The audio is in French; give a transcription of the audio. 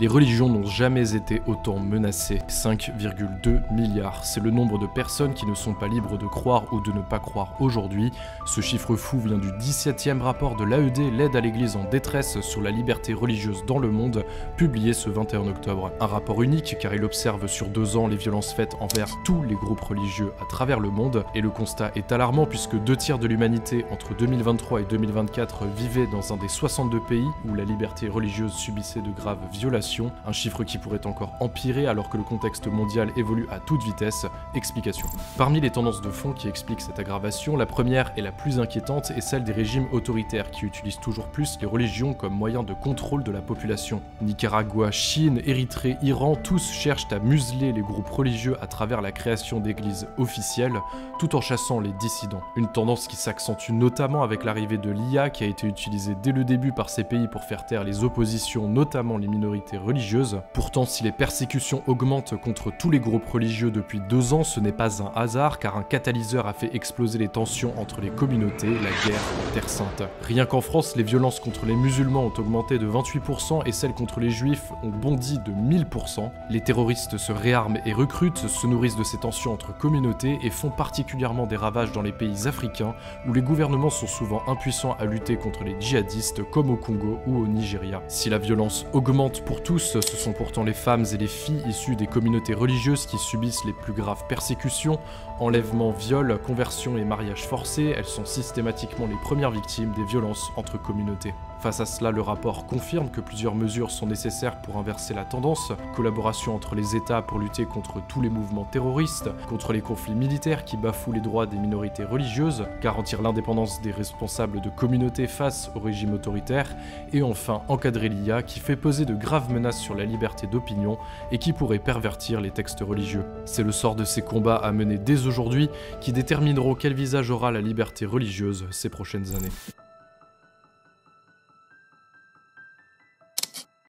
Les religions n'ont jamais été autant menacées. 5,2 milliards, c'est le nombre de personnes qui ne sont pas libres de croire ou de ne pas croire aujourd'hui. Ce chiffre fou vient du 17e rapport de l'AED, l'aide à l'église en détresse sur la liberté religieuse dans le monde, publié ce 21 octobre. Un rapport unique car il observe sur 2 ans les violences faites envers tous les groupes religieux à travers le monde. Et le constat est alarmant puisque 2 tiers de l'humanité entre 2023 et 2024 vivaient dans un des 62 pays où la liberté religieuse subissait de graves violations. Un chiffre qui pourrait encore empirer alors que le contexte mondial évolue à toute vitesse. Explication. Parmi les tendances de fond qui expliquent cette aggravation, la première et la plus inquiétante est celle des régimes autoritaires qui utilisent toujours plus les religions comme moyen de contrôle de la population. Nicaragua, Chine, Érythrée, Iran, tous cherchent à museler les groupes religieux à travers la création d'églises officielles, tout en chassant les dissidents. Une tendance qui s'accentue notamment avec l'arrivée de l'IA qui a été utilisée dès le début par ces pays pour faire taire les oppositions, notamment les minorités religieuses. Pourtant, si les persécutions augmentent contre tous les groupes religieux depuis 2 ans, ce n'est pas un hasard car un catalyseur a fait exploser les tensions entre les communautés, la guerre en Terre Sainte. Rien qu'en France, les violences contre les musulmans ont augmenté de 28% et celles contre les juifs ont bondi de 1000%. Les terroristes se réarment et recrutent, se nourrissent de ces tensions entre communautés et font particulièrement des ravages dans les pays africains où les gouvernements sont souvent impuissants à lutter contre les djihadistes comme au Congo ou au Nigeria. Si la violence augmente pour tous, ce sont pourtant les femmes et les filles issues des communautés religieuses qui subissent les plus graves persécutions, enlèvements, viols, conversions et mariages forcés. Elles sont systématiquement les premières victimes des violences entre communautés. Face à cela, le rapport confirme que plusieurs mesures sont nécessaires pour inverser la tendance. Collaboration entre les États pour lutter contre tous les mouvements terroristes, contre les conflits militaires qui bafouent les droits des minorités religieuses, garantir l'indépendance des responsables de communautés face au régime autoritaire, et enfin encadrer l'IA qui fait peser de graves menaces sur la liberté d'opinion et qui pourrait pervertir les textes religieux. C'est le sort de ces combats à mener dès aujourd'hui qui détermineront quel visage aura la liberté religieuse ces prochaines années.